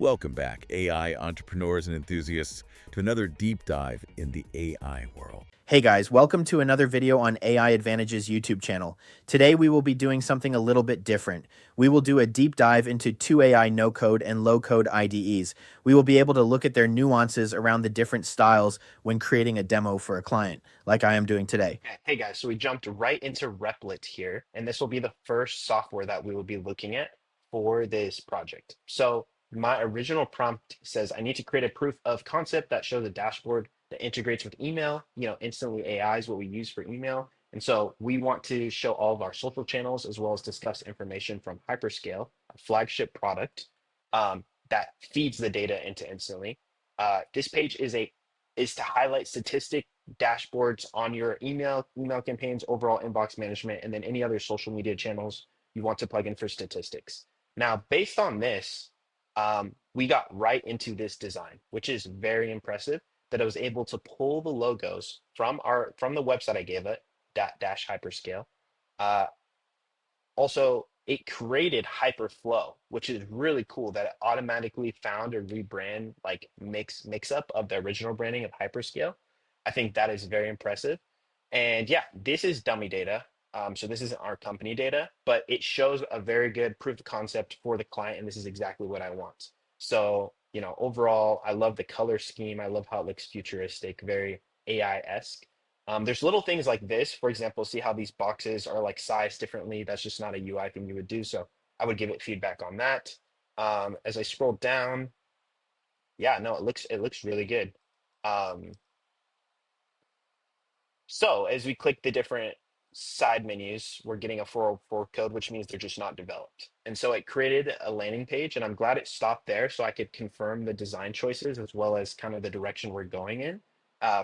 Welcome back, AI entrepreneurs and enthusiasts, to another deep dive in the AI world. Hey guys, welcome to another video on AI Advantage's YouTube channel. Today we will be doing something a little bit different. We will do a deep dive into two AI no-code and low-code IDEs. We will be able to look at their nuances around the different styles when creating a demo for a client, like I am doing today. Okay. Hey guys, so we jumped right into Replit here, and this will be the first software that we will be looking at for this project. So my original prompt says I need to create a proof of concept that shows a dashboard that integrates with email. Instantly AI is what we use for email. And so we want to show all of our social channels as well as discuss information from Hyperscale, a flagship product that feeds the data into Instantly. This page is to highlight statistic dashboards on your email campaigns, overall inbox management, and then any other social media channels you want to plug in for statistics. Now, based on this, we got right into this design, which is very impressive. That I was able to pull the logos from the website I gave it, dash hyperscale. Uh, Also, it created Hyperflow, which is really cool that it automatically found a rebrand like mix up of the original branding of Hyperscale. I think that is very impressive. And yeah, this is dummy data. So this isn't our company data, but it shows a very good proof of concept for the client, and this is exactly what I want. So, overall, I love the color scheme. I love how it looks futuristic, very AI-esque. There's little things like this, for example, see how these boxes are like sized differently. That's just not a UI thing you would do. So I would give it feedback on that. As I scroll down, yeah, no, it looks really good. Um, so as we click the different side menus, we're getting a 404 code, which means they're just not developed. And so it created a landing page, and I'm glad it stopped there so I could confirm the design choices as well as kind of the direction we're going in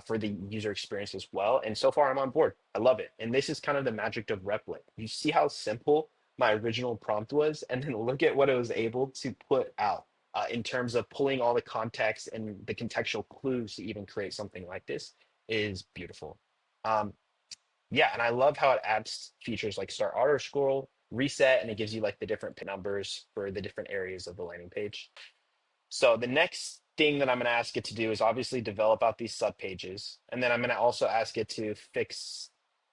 for the user experience as well. And so far, I'm on board. I love it. And this is kind of the magic of Replit. You see how simple my original prompt was, and then look at what it was able to put out in terms of pulling all the context and the contextual clues to even create something like this is beautiful. Um, yeah, and I love how it adds features like start auto scroll, reset, and it gives you like the different pin numbers for the different areas of the landing page. So the next thing that I'm going to ask it to do is obviously develop out these sub pages, and then I'm going to also ask it to fix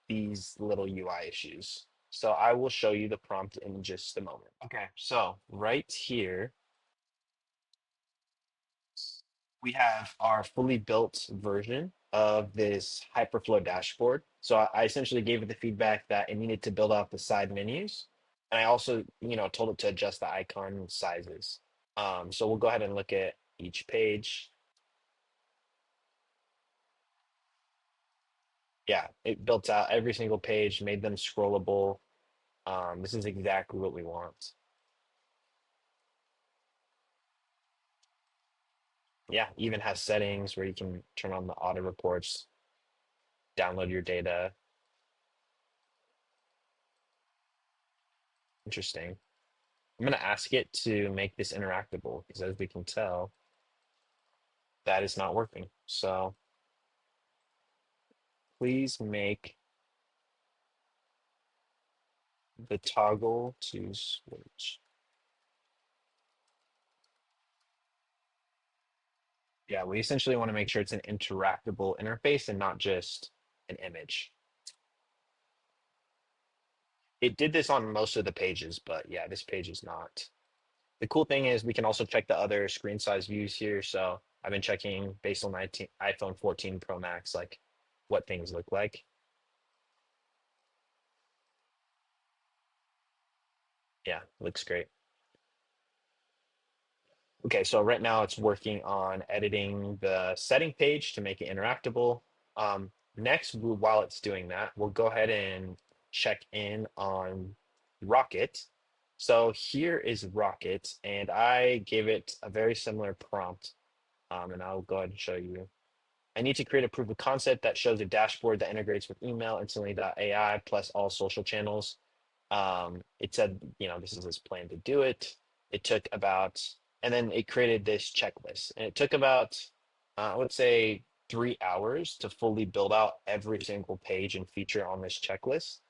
these little UI issues. So I will show you the prompt in just a moment. Okay, so right here we have our fully built version of this Hyperflow dashboard. So I essentially gave it the feedback that it needed to build out the side menus. And I also, told it to adjust the icon sizes. So we'll go ahead and look at each page. Yeah, it built out every single page, made them scrollable. This is exactly what we want. Yeah, even has settings where you can turn on the auto reports, download your data. Interesting. I'm going to ask it to make this interactable because as we can tell, that is not working. So please make the toggle to switch. Yeah, we essentially want to make sure it's an interactable interface and not just an image. It did this on most of the pages, but yeah, this page is not. The cool thing is we can also check the other screen size views here. So I've been checking based on my iPhone 14 Pro Max, like what things look like. Yeah, looks great. Okay, so right now it's working on editing the setting page to make it interactable. Next, while it's doing that, we'll go ahead and check in on Rocket. So here is Rocket, and I gave it a very similar prompt, and I'll go ahead and show you. I need to create a proof of concept that shows a dashboard that integrates with email, instantly.ai, plus all social channels. It said, this is his plan to do it. It took about, and then it created this checklist, and it took about, I would say, 3 hours to fully build out every single page and feature on this checklist.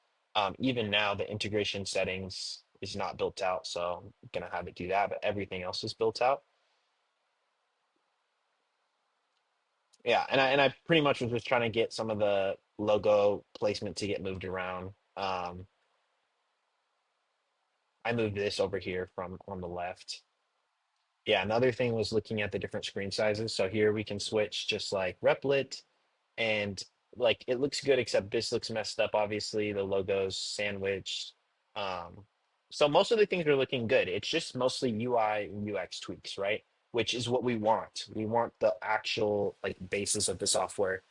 Even now, the integration settings is not built out, so I'm gonna have it do that, but everything else is built out. Yeah, and I pretty much was just trying to get some of the logo placement to get moved around. I moved this over here from on the left. Yeah, another thing was looking at the different screen sizes. So here we can switch just like Replit, and like it looks good, except this looks messed up. Obviously, the logo's sandwiched. Um, so most of the things are looking good. It's just mostly UI and UX tweaks, right? Which is what we want. We want the actual like basis of the software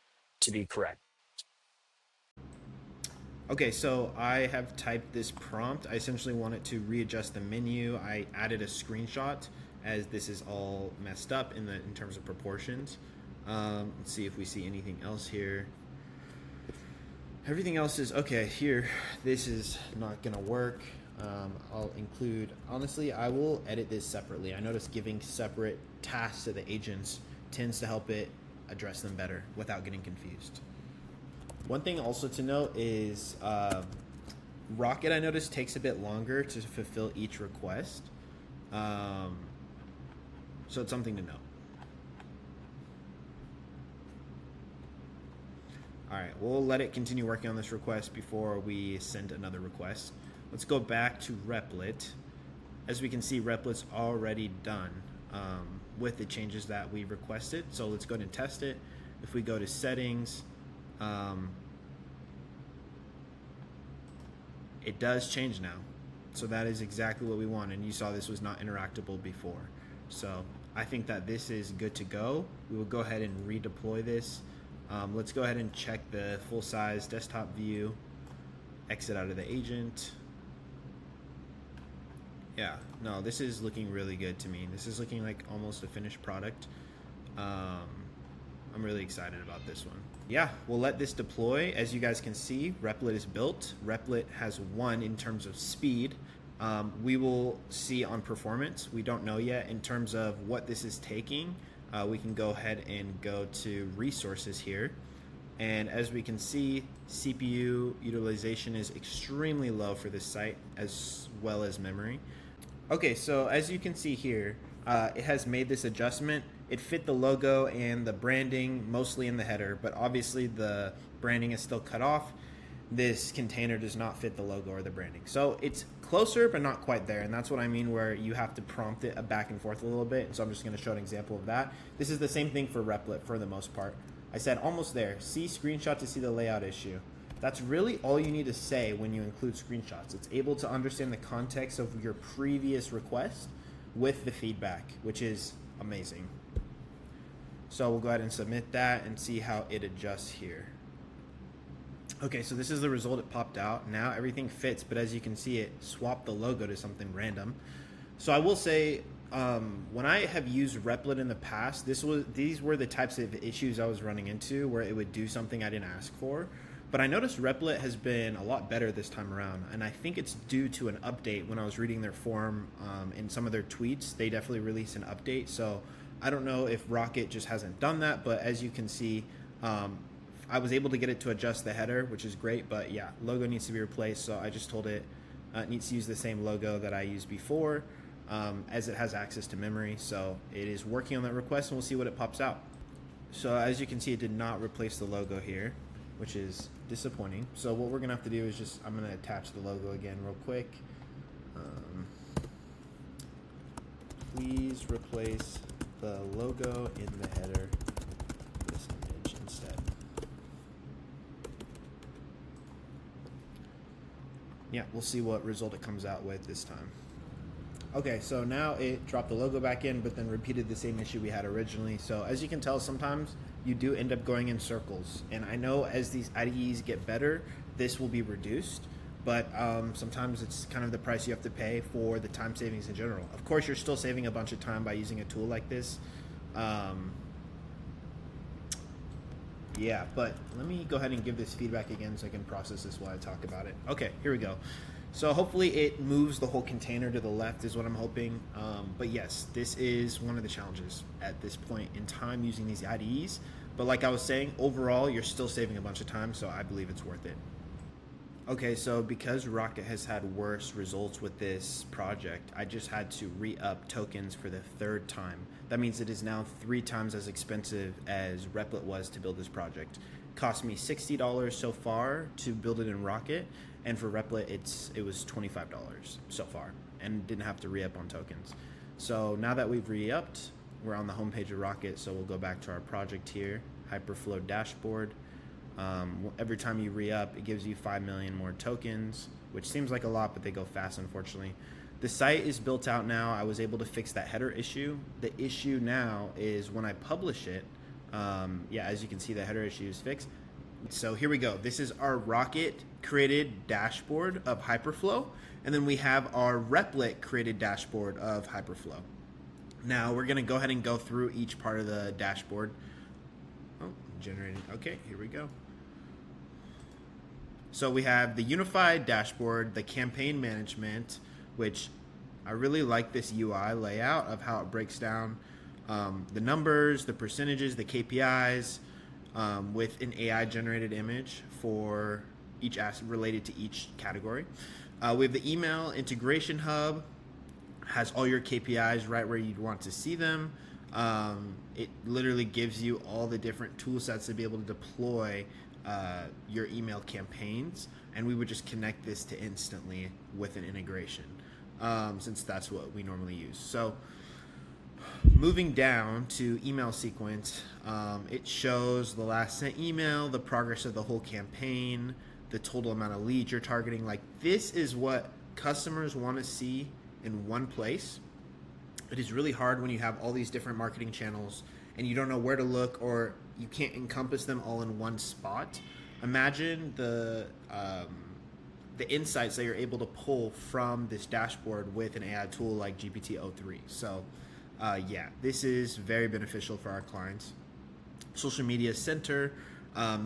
to be correct. Okay, so I have typed this prompt. I essentially want it to readjust the menu. I added a screenshot as this is all messed up in terms of proportions. Let's see if we see anything else here. Everything else is okay here. This is not gonna work. I'll include, honestly, I will edit this separately. I notice giving separate tasks to the agents tends to help it address them better without getting confused. One thing also to note is Rocket, I noticed, takes a bit longer to fulfill each request. So it's something to note. All right, we'll let it continue working on this request before we send another request. Let's go back to Replit. As we can see, Replit's already done with the changes that we requested. So let's go ahead and test it. If we go to settings, it does change now. So that is exactly what we want. And you saw this was not interactable before. So I think that this is good to go. We will go ahead and redeploy this. Let's go ahead and check the full size desktop view, exit out of the agent. Yeah, no, this is looking really good to me. This is looking like almost a finished product. I'm really excited about this one. Yeah, we'll let this deploy. As you guys can see, Replit is built. Replit has won in terms of speed. We will see on performance. We don't know yet in terms of what this is taking. We can go ahead and go to resources here. And as we can see, CPU utilization is extremely low for this site as well as memory. Okay, so as you can see here, it has made this adjustment. It fit the logo and the branding mostly in the header, but obviously the branding is still cut off. This container does not fit the logo or the branding. So it's closer, but not quite there. And that's what I mean where you have to prompt it back and forth a little bit. And so I'm just gonna show an example of that. This is the same thing for Replit for the most part. I said almost there. See screenshot to see the layout issue. That's really all you need to say when you include screenshots. It's able to understand the context of your previous request with the feedback, which is amazing. So we'll go ahead and submit that and see how it adjusts here. Okay, so this is the result. It popped out. Now everything fits, but as you can see, it swapped the logo to something random. So I will say, when I have used Replit in the past, these were the types of issues I was running into where it would do something I didn't ask for. But I noticed Replit has been a lot better this time around, and I think it's due to an update. When I was reading their forum and some of their tweets, they definitely released an update. So I don't know if Rocket just hasn't done that, but as you can see, I was able to get it to adjust the header, which is great. But yeah, logo needs to be replaced, so I just told it it needs to use the same logo that I used before, as it has access to memory. So it is working on that request, and we'll see what it pops out. So as you can see, it did not replace the logo here, which is disappointing. So what we're gonna have to do is just, I'm gonna attach the logo again real quick. Please replace the logo in the header with this image instead. Yeah, we'll see what result it comes out with this time. Okay, so now it dropped the logo back in, but then repeated the same issue we had originally. So as you can tell, sometimes you do end up going in circles. And I know as these IDEs get better, this will be reduced. But sometimes it's kind of the price you have to pay for the time savings in general. Of course, you're still saving a bunch of time by using a tool like this. Yeah, but let me go ahead and give this feedback again so I can process this while I talk about it. Okay, here we go. So hopefully it moves the whole container to the left is what I'm hoping. But yes, this is one of the challenges at this point in time using these IDEs. But like I was saying, overall, you're still saving a bunch of time, so I believe it's worth it. Okay, so because Rocket has had worse results with this project, I just had to re-up tokens for the third time. That means it is now 3 times as expensive as Replit was to build this project. Cost me $60 so far to build it in Rocket, and for Replit it was $25 so far, and didn't have to re-up on tokens. So now that we've re-upped, we're on the homepage of Rocket, so we'll go back to our project here, Hyperflow dashboard. Every time you re-up, it gives you 5 million more tokens, which seems like a lot, but they go fast, unfortunately. The site is built out now. I was able to fix that header issue. The issue now is when I publish it, yeah, as you can see, the header issue is fixed. So here we go. This is our Rocket created dashboard of Hyperflow, and then we have our Replit created dashboard of Hyperflow. Now we're going to go ahead and go through each part of the dashboard. Oh, generating. Okay, here we go. So we have the unified dashboard, the campaign management, which I really like this UI layout of how it breaks down the numbers, the percentages, the KPIs with an AI generated image for each asset related to each category. We have the email integration hub, has all your KPIs right where you'd want to see them. It literally gives you all the different tool sets to be able to deploy your email campaigns, and we would just connect this to instantly with an integration, since that's what we normally use. So moving down to email sequence, it shows the last sent email, the progress of the whole campaign, the total amount of leads you're targeting. Like, this is what customers want to see in one place. It is really hard when you have all these different marketing channels and you don't know where to look, or you can't encompass them all in one spot. Imagine the insights that you're able to pull from this dashboard with an AI tool like GPT-03. So yeah, this is very beneficial for our clients. Social media center.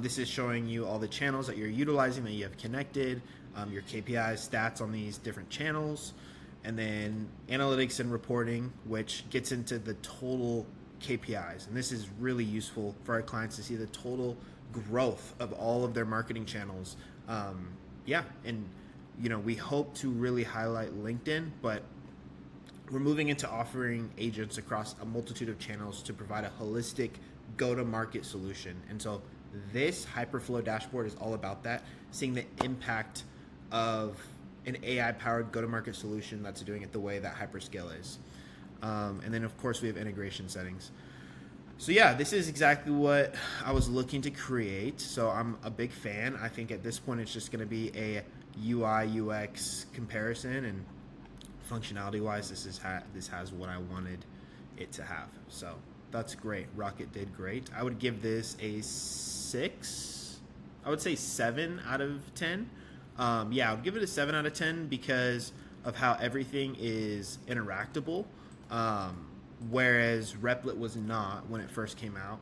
This is showing you all the channels that you're utilizing, that you have connected, your KPIs, stats on these different channels. And then analytics and reporting, which gets into the total KPIs. And this is really useful for our clients to see the total growth of all of their marketing channels. Yeah, and we hope to really highlight LinkedIn, but we're moving into offering agents across a multitude of channels to provide a holistic go-to-market solution. And so this Hyperflow dashboard is all about that, seeing the impact of an AI-powered go-to-market solution that's doing it the way that Hyperscale is. And then, of course, we have integration settings. So yeah, this is exactly what I was looking to create. So I'm a big fan. I think at this point it's just going to be a UI UX comparison, and functionality-wise, this has what I wanted it to have. So that's great. Rocket did great. I would give this a 6. I would say 7 out of 10. Yeah, I would give it a 7 out of 10 because of how everything is interactable, whereas Replit was not when it first came out.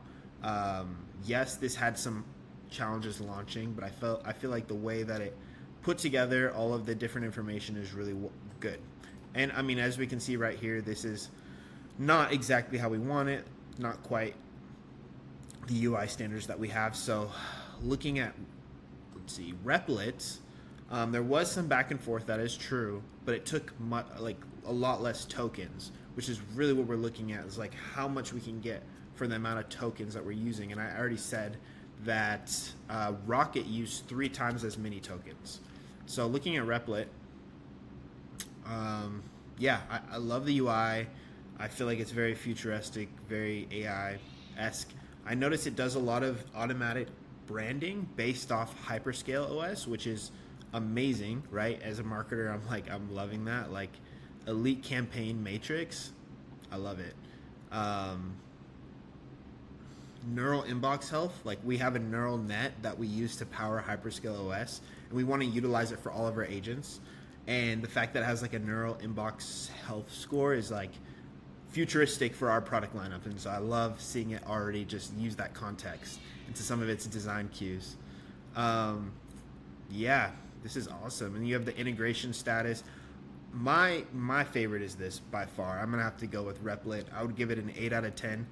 Yes, this had some challenges launching, but I feel like the way that it put together all of the different information is really good. And I mean, as we can see right here, this is not exactly how we want it, not quite the UI standards that we have. So looking at, let's see, Replit, there was some back and forth, that is true, but it took a lot less tokens, which is really what we're looking at, is like how much we can get for the amount of tokens that we're using. And I already said that Rocket used 3 times as many tokens. So looking at Replit, yeah, I love the UI. I feel like it's very futuristic, very AI-esque. I notice it does a lot of automatic branding based off Hyperscale OS, which is amazing, right? As a marketer, I'm loving that. Like, elite campaign matrix, I love it. Neural inbox health, like we have a neural net that we use to power Hyperscale OS, and we want to utilize it for all of our agents. And the fact that it has like a neural inbox health score is like futuristic for our product lineup. And so I love seeing it already just use that context into some of its design cues. Yeah, this is awesome. And you have the integration status. My favorite is this by far. I'm gonna have to go with Replit. I would give it an 8 out of 10.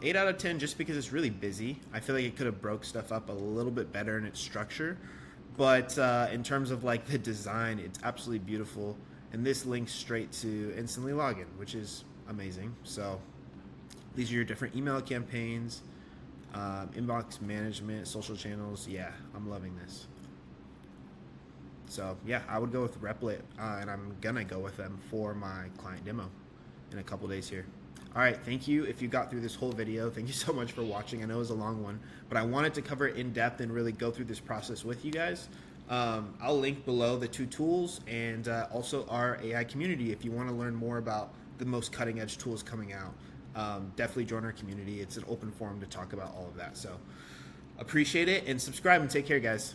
8 out of 10 just because it's really busy. I feel like it could have broke stuff up a little bit better in its structure, But in terms of like the design, it's absolutely beautiful. And this links straight to instantly login, which is amazing. So these are your different email campaigns, inbox management, social channels. Yeah, I'm loving this. So yeah, I would go with Replit, and I'm gonna go with them for my client demo in a couple days here. All right, thank you if you got through this whole video. Thank you so much for watching. I know it was a long one, but I wanted to cover it in depth and really go through this process with you guys. I'll link below the 2 tools and also our AI community if you want to learn more about the most cutting edge tools coming out. Definitely join our community. It's an open forum to talk about all of that. So appreciate it, and subscribe and take care, guys.